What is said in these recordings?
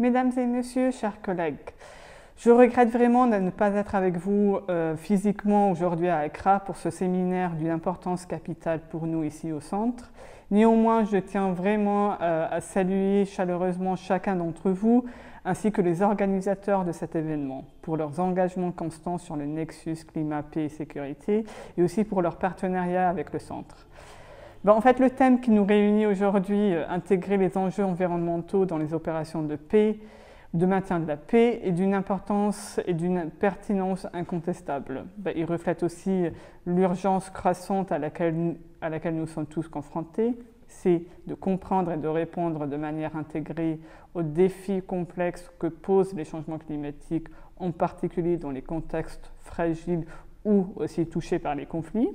Mesdames et messieurs, chers collègues, je regrette vraiment de ne pas être avec vous physiquement aujourd'hui à Accra pour ce séminaire d'une importance capitale pour nous ici au centre. Néanmoins, je tiens vraiment à saluer chaleureusement chacun d'entre vous ainsi que les organisateurs de cet événement pour leurs engagements constants sur le nexus climat, paix et sécurité et aussi pour leur partenariat avec le centre. En fait, le thème qui nous réunit aujourd'hui, intégrer les enjeux environnementaux dans les opérations de paix, de maintien de la paix, est d'une importance et d'une pertinence incontestable. Il reflète aussi l'urgence croissante à laquelle nous sommes tous confrontés, c'est de comprendre et de répondre de manière intégrée aux défis complexes que posent les changements climatiques, en particulier dans les contextes fragiles ou aussi touchés par les conflits.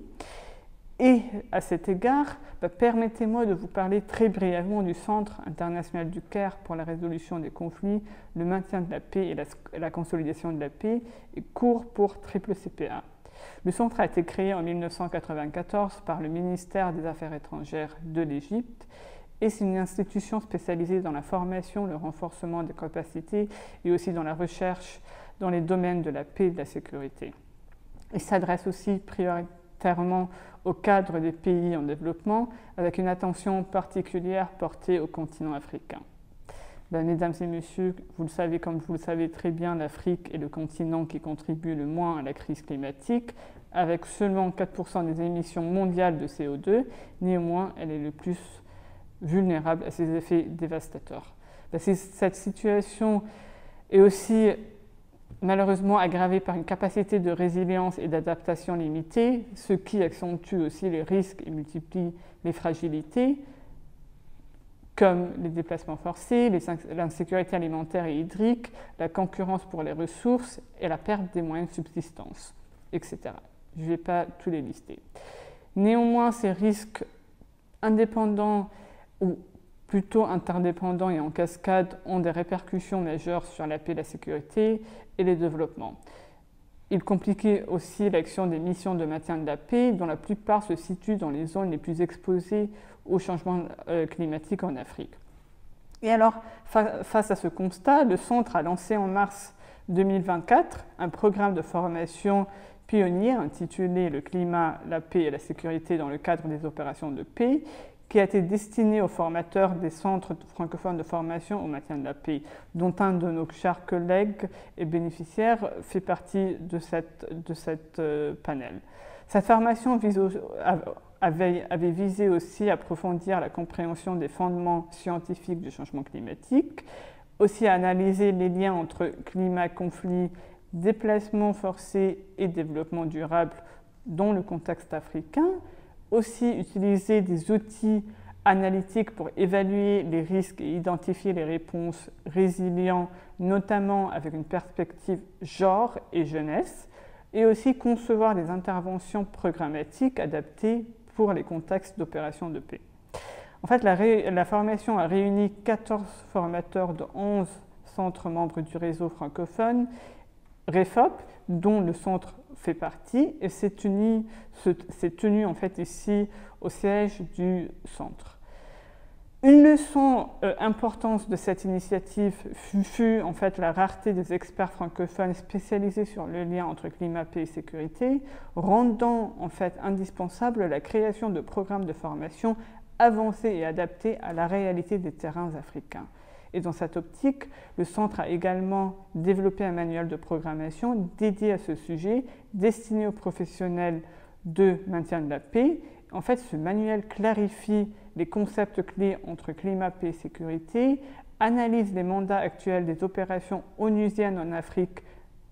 Et à cet égard, permettez-moi de vous parler très brièvement du Centre international du Caire pour la résolution des conflits, le maintien de la paix et la consolidation de la paix, et court pour CCCPA. Le centre a été créé en 1994 par le ministère des Affaires étrangères de l'Égypte et c'est une institution spécialisée dans la formation, le renforcement des capacités et aussi dans la recherche dans les domaines de la paix et de la sécurité. Il s'adresse aussi prioritairement au cadre des pays en développement, avec une attention particulière portée au continent africain. Mesdames et messieurs, vous le savez comme vous le savez très bien, l'Afrique est le continent qui contribue le moins à la crise climatique, avec seulement 4% des émissions mondiales de CO2. Néanmoins, elle est le plus vulnérable à ces effets dévastateurs. Cette situation est aussi malheureusement aggravée par une capacité de résilience et d'adaptation limitée, ce qui accentue aussi les risques et multiplie les fragilités, comme les déplacements forcés, l'insécurité alimentaire et hydrique, la concurrence pour les ressources et la perte des moyens de subsistance, etc. Je ne vais pas tous les lister. Néanmoins, ces risques indépendants ou plutôt interdépendants et en cascade ont des répercussions majeures sur la paix, la sécurité et les développements. Ils compliquaient aussi l'action des missions de maintien de la paix, dont la plupart se situent dans les zones les plus exposées au changement climatique en Afrique. Et alors, face à ce constat, le Centre a lancé en mars 2024 un programme de formation pionnier intitulé « Le climat, la paix et la sécurité dans le cadre des opérations de paix », qui a été destiné aux formateurs des centres francophones de formation au maintien de la paix, dont un de nos chers collègues et bénéficiaires fait partie de cette panel. Cette formation avait visé aussi à approfondir la compréhension des fondements scientifiques du changement climatique, aussi à analyser les liens entre climat, conflit, déplacement forcé et développement durable dans le contexte africain, aussi utiliser des outils analytiques pour évaluer les risques et identifier les réponses résilientes, notamment avec une perspective genre et jeunesse, et aussi concevoir des interventions programmatiques adaptées pour les contextes d'opérations de paix. En fait, la formation a réuni 14 formateurs de 11 centres membres du réseau francophone, REFOP, dont le centre fait partie, et c'est tenu en fait ici au siège du centre. Une leçon importante de cette initiative fut en fait la rareté des experts francophones spécialisés sur le lien entre climat, paix et sécurité, rendant en fait indispensable la création de programmes de formation avancés et adaptés à la réalité des terrains africains. Et dans cette optique, le Centre a également développé un manuel de programmation dédié à ce sujet, destiné aux professionnels de maintien de la paix. En fait, ce manuel clarifie les concepts clés entre climat, paix et sécurité, analyse les mandats actuels des opérations onusiennes en Afrique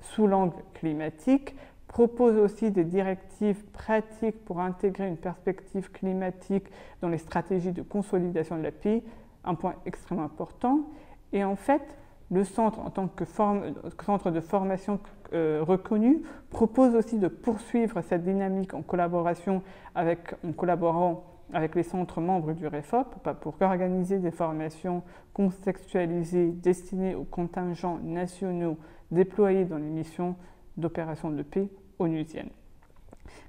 sous l'angle climatique, propose aussi des directives pratiques pour intégrer une perspective climatique dans les stratégies de consolidation de la paix, un point extrêmement important. Et en fait, le centre, en tant que centre de formation reconnu, propose aussi de poursuivre cette dynamique en collaborant avec les centres membres du REFOP pour organiser des formations contextualisées destinées aux contingents nationaux déployés dans les missions d'opération de paix onusiennes.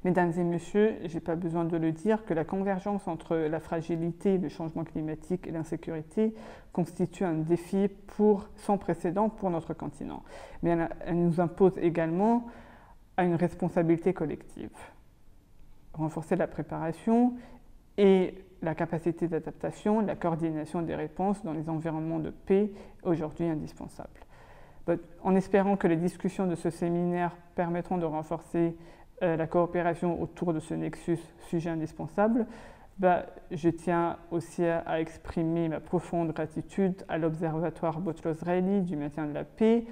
Mesdames et messieurs, je n'ai pas besoin de le dire que la convergence entre la fragilité, le changement climatique et l'insécurité constitue un défi sans précédent pour notre continent. Mais elle nous impose également à une responsabilité collective. Renforcer la préparation et la capacité d'adaptation, la coordination des réponses dans les environnements de paix, aujourd'hui indispensable. En espérant que les discussions de ce séminaire permettront de renforcer la coopération autour de ce nexus, sujet indispensable, je tiens aussi à exprimer ma profonde gratitude à l'Observatoire Boutros-Ghali du maintien de la paix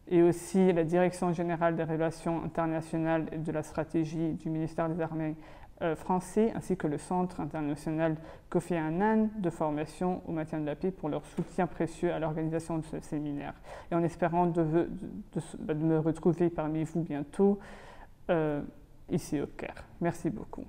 et aussi à la Direction générale des relations internationales et de la stratégie du ministère des Armées français, ainsi que le Centre international Kofi Annan de formation au maintien de la paix pour leur soutien précieux à l'organisation de ce séminaire. Et en espérant de me retrouver parmi vous bientôt, ici au Caire. Merci beaucoup.